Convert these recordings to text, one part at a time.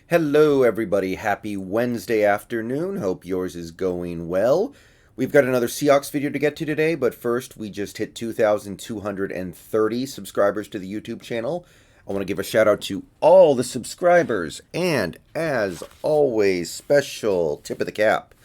Hello, everybody. Happy Wednesday afternoon. Hope yours is going well. We've got another Seahawks video to get to today, but first, we just hit 2,230 subscribers to the YouTube channel. I want to give a shout out to all the subscribers, and as always, special tip of the cap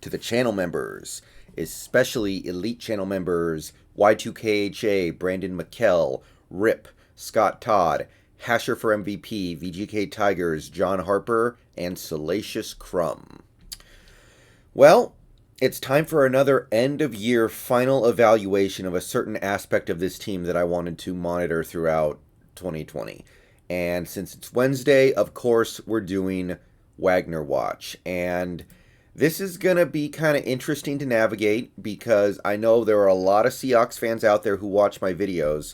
to the channel members, especially elite channel members HaWKxA, Brandon Mikel, Rip, Scott Todd, Hasher for MVP, VGK Tigers, John Harper, and Salacious Crumb. Well, it's time for another end-of-year final evaluation of a certain aspect of this team that I wanted to monitor throughout 2020. And since it's Wednesday, of course, we're doing Wagner Watch. And this is going to be kind of interesting to navigate because I know there are a lot of Seahawks fans out there who watch my videos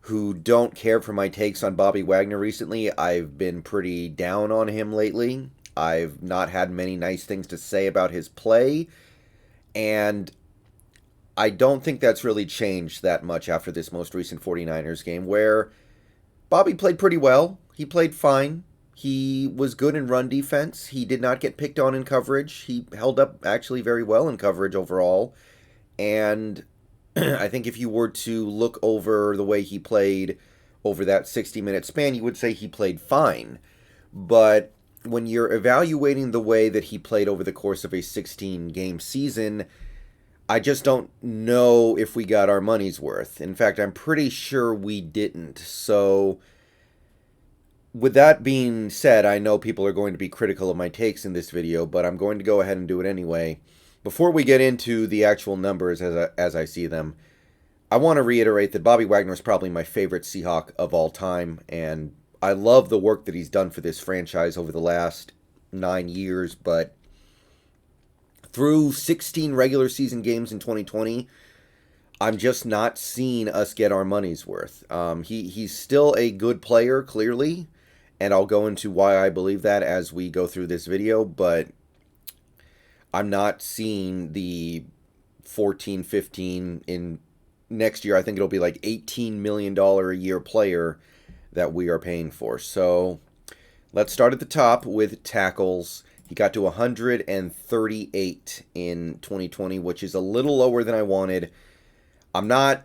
who don't care for my takes on Bobby Wagner recently. I've been pretty down on him lately. I've not had many nice things to say about his play, and I don't think that's really changed that much after this most recent 49ers game, where Bobby played pretty well. He played fine. He was good in run defense. He did not get picked on in coverage. He held up actually very well in coverage overall, and I think if you were to look over the way he played over that 60-minute span, you would say he played fine. But when you're evaluating the way that he played over the course of a 16-game season, I just don't know if we got our money's worth. In fact, I'm pretty sure we didn't. So, with that being said, I know people are going to be critical of my takes in this video, but I'm going to go ahead and do it anyway. Before we get into the actual numbers as I see them, I want to reiterate that Bobby Wagner is probably my favorite Seahawk of all time, and I love the work that he's done for this franchise over the last 9 years, but through 16 regular season games in 2020, I'm just not seeing us get our money's worth. He's still a good player, clearly, and I'll go into why I believe that as we go through this video, but I'm not seeing the 14, 15 in next year. I think it'll be like $18 million a year player that we are paying for. So let's start at the top with tackles. He got to 138 in 2020, which is a little lower than I wanted. I'm not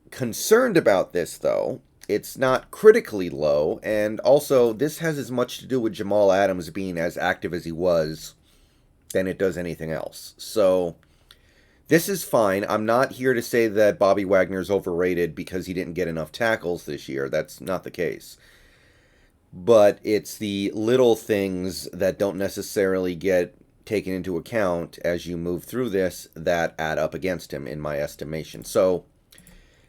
concerned about this, though. It's not critically low, and also this has as much to do with Jamal Adams being as active as he was than it does anything else. So this is fine. I'm not here to say that Bobby Wagner is overrated because he didn't get enough tackles this year. That's not the case. But it's the little things that don't necessarily get taken into account as you move through this that add up against him, in my estimation. So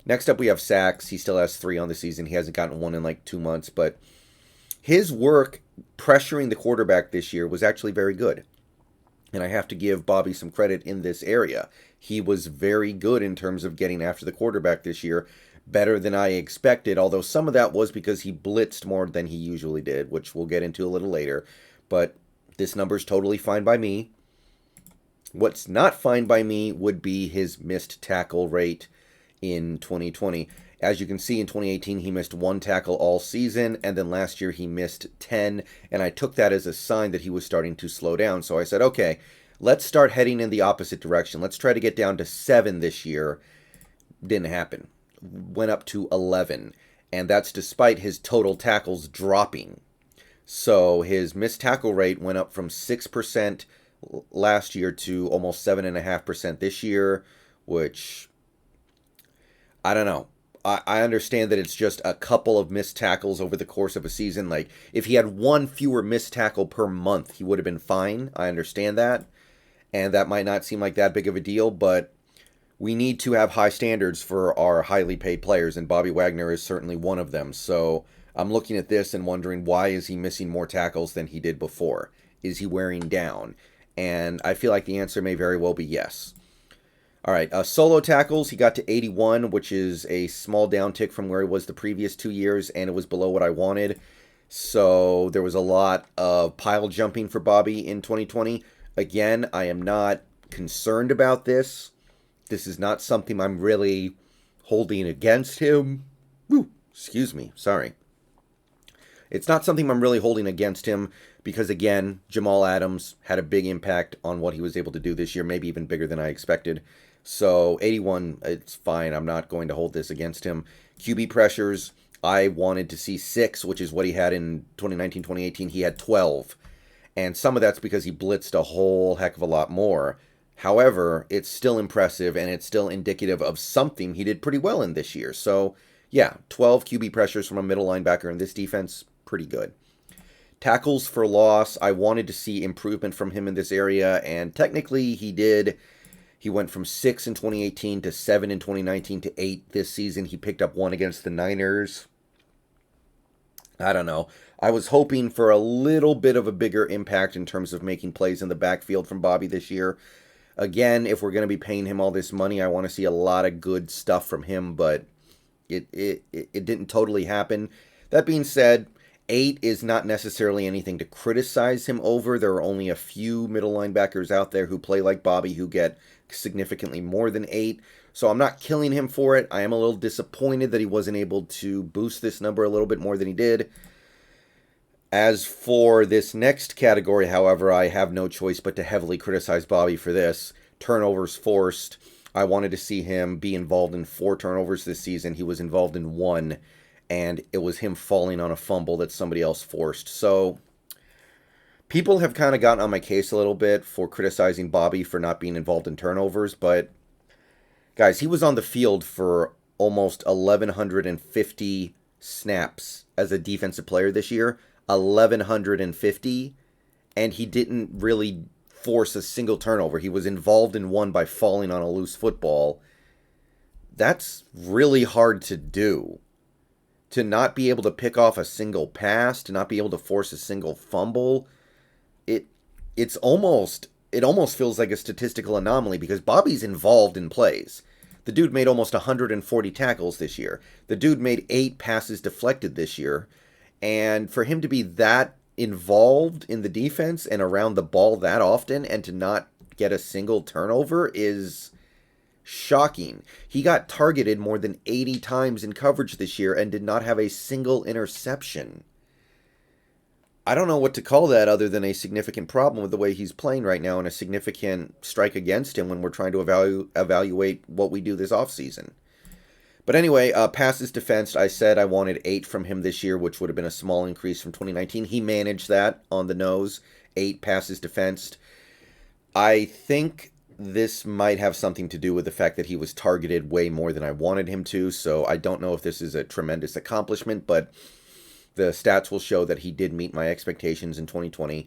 next up we have sacks. He still has 3 on the season. He hasn't gotten one in like 2 months, but his work pressuring the quarterback this year was actually very good. And I have to give Bobby some credit in this area. He was very good in terms of getting after the quarterback this year, better than I expected, although some of that was because he blitzed more than he usually did, which we'll get into a little later. But this number's totally fine by me. What's not fine by me would be his missed tackle rate in 2020. As you can see, in 2018, he missed 1 tackle all season, and then last year he missed 10, and I took that as a sign that he was starting to slow down. So I said, okay, let's start heading in the opposite direction. Let's try to get down to 7 this year. Didn't happen. Went up to 11, and that's despite his total tackles dropping. So his missed tackle rate went up from 6% last year to almost 7.5% this year, which, I don't know. I understand that it's just a couple of missed tackles over the course of a season. Like, if he had 1 fewer missed tackle per month, he would have been fine. I understand that. And that might not seem like that big of a deal, but we need to have high standards for our highly paid players, and Bobby Wagner is certainly one of them. So I'm looking at this and wondering, why is he missing more tackles than he did before? Is he wearing down? And I feel like the answer may very well be yes. All right, solo tackles, he got to 81, which is a small downtick from where he was the previous 2 years, and it was below what I wanted. So there was a lot of pile jumping for Bobby in 2020. Again, I am not concerned about this. This is not something I'm really holding against him. Woo, excuse me, sorry. it's not something I'm really holding against him because, again, Jamal Adams had a big impact on what he was able to do this year, maybe even bigger than I expected. So 81, it's fine. I'm not going to hold this against him. QB pressures, I wanted to see 6, which is what he had in 2019, 2018. He had 12. And some of that's because he blitzed a whole heck of a lot more. However, it's still impressive, and it's still indicative of something he did pretty well in this year. So, yeah, 12 QB pressures from a middle linebacker in this defense, pretty good. Tackles for loss, I wanted to see improvement from him in this area, and technically he did. He went from 6 in 2018 to 7 in 2019 to 8 this season. He picked up 1 against the Niners. I don't know. I was hoping for a little bit of a bigger impact in terms of making plays in the backfield from Bobby this year. Again, if we're going to be paying him all this money, I want to see a lot of good stuff from him, but it didn't totally happen. That being said, 8 is not necessarily anything to criticize him over. There are only a few middle linebackers out there who play like Bobby who get significantly more than 8. So I'm not killing him for it. I am a little disappointed that he wasn't able to boost this number a little bit more than he did. As for this next category, however, I have no choice but to heavily criticize Bobby for this. Turnovers forced. I wanted to see him be involved in 4 turnovers this season. He was involved in 1, and it was him falling on a fumble that somebody else forced. So people have kind of gotten on my case a little bit for criticizing Bobby for not being involved in turnovers, but guys, he was on the field for almost 1,150 snaps as a defensive player this year. 1,150, and he didn't really force a single turnover. He was involved in 1 by falling on a loose football. That's really hard to do. To not be able to pick off a single pass, to not be able to force a single fumble, it almost feels like a statistical anomaly because Bobby's involved in plays. The dude made almost 140 tackles this year. The dude made 8 passes deflected this year. And for him to be that involved in the defense and around the ball that often and to not get a single turnover is shocking. He got targeted more than 80 times in coverage this year and did not have a single interception. I don't know what to call that other than a significant problem with the way he's playing right now and a significant strike against him when we're trying to evaluate what we do this offseason. But anyway, passes defensed, I said I wanted 8 from him this year, which would have been a small increase from 2019. He managed that on the nose, 8 passes defensed. I think this might have something to do with the fact that he was targeted way more than I wanted him to, so I don't know if this is a tremendous accomplishment, but the stats will show that he did meet my expectations in 2020.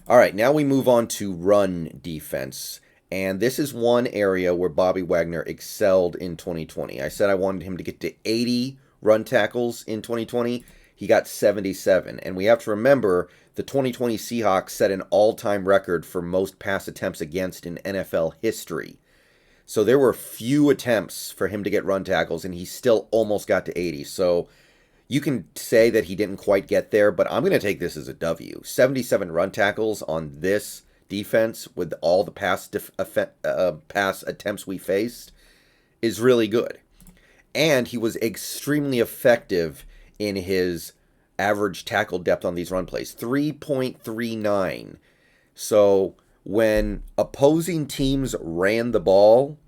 All right, now we move on to run defense. And this is one area where Bobby Wagner excelled in 2020. I said I wanted him to get to 80 run tackles in 2020. He got 77. And we have to remember the 2020 Seahawks set an all-time record for most pass attempts against in NFL history. So there were few attempts for him to get run tackles, and he still almost got to 80. So you can say that he didn't quite get there, but I'm going to take this as a W. 77 run tackles on this defense with all the pass attempts we faced is really good. And he was extremely effective in his average tackle depth on these run plays, 3.39. So when opposing teams ran the ball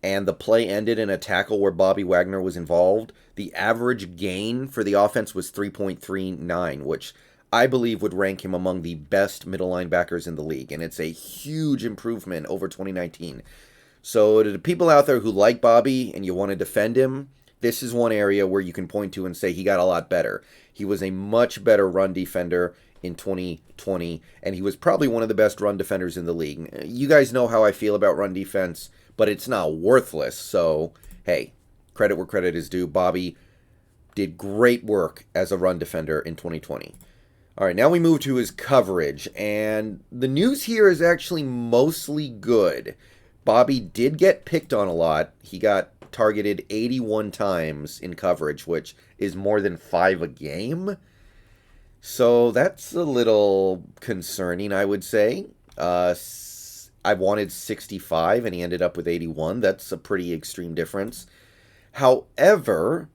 and the play ended in a tackle where Bobby Wagner was involved, the average gain for the offense was 3.39, which I believe would rank him among the best middle linebackers in the league, and it's a huge improvement over 2019. So to the people out there who like Bobby and you want to defend him, this is one area where you can point to and say he got a lot better. He was a much better run defender in 2020, and he was probably one of the best run defenders in the league. You guys know how I feel about run defense, but it's not worthless, so hey, credit where credit is due. Bobby did great work as a run defender in 2020. All right, now we move to his coverage, and the news here is actually mostly good. Bobby did get picked on a lot. He got targeted 81 times in coverage, which is more than 5 a game. So that's a little concerning, I would say. I wanted 65, and he ended up with 81. That's a pretty extreme difference. However,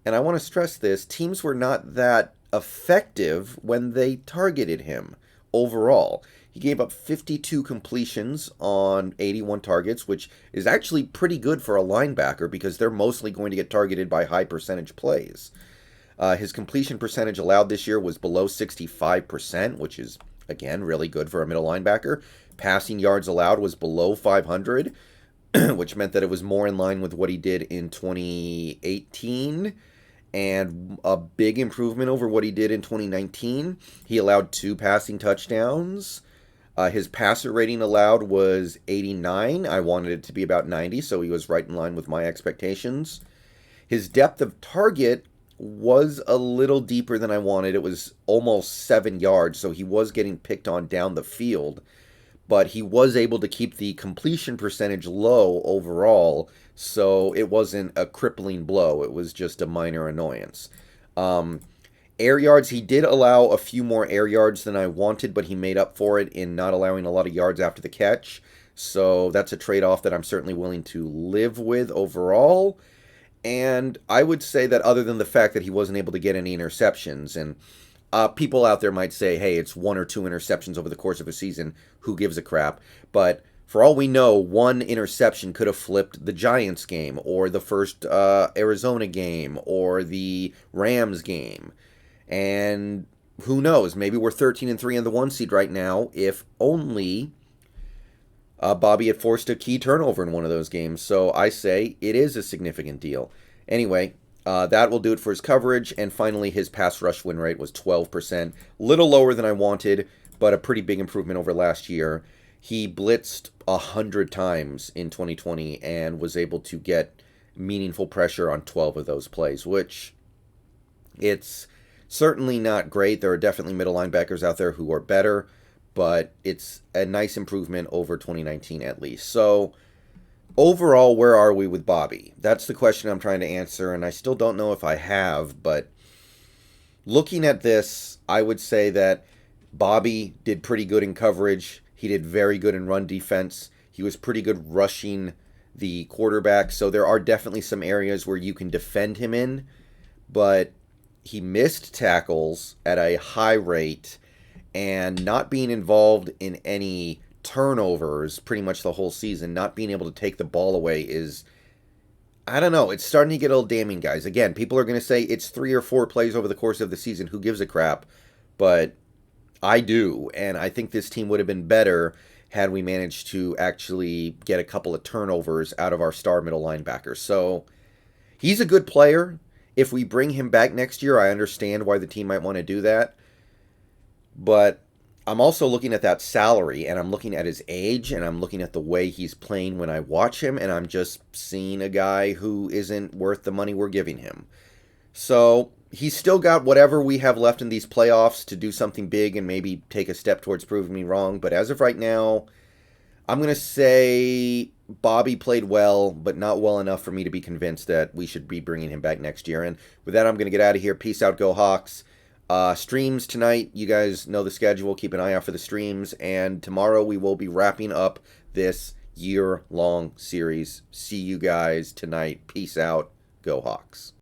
and I want to stress this, teams were not that effective when they targeted him overall. He gave up 52 completions on 81 targets, which is actually pretty good for a linebacker because they're mostly going to get targeted by high percentage plays. His completion percentage allowed this year was below 65%, which is, again, really good for a middle linebacker. Passing yards allowed was below 500, which meant that it was more in line with what he did in 2018, and a big improvement over what he did in 2019. He allowed 2 passing touchdowns. His passer rating allowed was 89. I wanted it to be about 90, so he was right in line with my expectations. His depth of target was a little deeper than I wanted. It was almost 7 yards, so he was getting picked on down the field. But he was able to keep the completion percentage low overall, so it wasn't a crippling blow. It was just a minor annoyance. Air yards, he did allow a few more air yards than I wanted, but he made up for it in not allowing a lot of yards after the catch. So that's a trade-off that I'm certainly willing to live with overall. And I would say that other than the fact that he wasn't able to get any interceptions, and people out there might say, hey, it's 1 or 2 interceptions over the course of a season. Who gives a crap? But for all we know, 1 interception could have flipped the Giants game, or the first Arizona game, or the Rams game. And who knows? Maybe we're 13-3 in the 1 seed right now if only Bobby had forced a key turnover in one of those games. So I say it is a significant deal. Anyway, that will do it for his coverage. And finally, his pass rush win rate was 12%. Little lower than I wanted, but a pretty big improvement over last year. He blitzed 100 times in 2020 and was able to get meaningful pressure on 12 of those plays, which it's certainly not great. There are definitely middle linebackers out there who are better, but it's a nice improvement over 2019 at least. So overall, where are we with Bobby? That's the question I'm trying to answer, and I still don't know if I have, but looking at this, I would say that Bobby did pretty good in coverage. He did very good in run defense. He was pretty good rushing the quarterback, so there are definitely some areas where you can defend him in, but he missed tackles at a high rate, and not being involved in any turnovers pretty much the whole season, not being able to take the ball away is, I don't know, it's starting to get a little damning, guys. Again, people are going to say it's 3 or 4 plays over the course of the season. Who gives a crap? But I do, and I think this team would have been better had we managed to actually get a couple of turnovers out of our star middle linebacker. So he's a good player. If we bring him back next year, I understand why the team might want to do that. But I'm also looking at that salary, and I'm looking at his age, and I'm looking at the way he's playing when I watch him, and I'm just seeing a guy who isn't worth the money we're giving him. So he's still got whatever we have left in these playoffs to do something big and maybe take a step towards proving me wrong. But as of right now, I'm going to say Bobby played well, but not well enough for me to be convinced that we should be bringing him back next year. And with that, I'm going to get out of here. Peace out, go Hawks. Streams tonight. You guys know the schedule. Keep an eye out for the streams. And tomorrow we will be wrapping up this year-long series. See you guys tonight. Peace out. Go Hawks.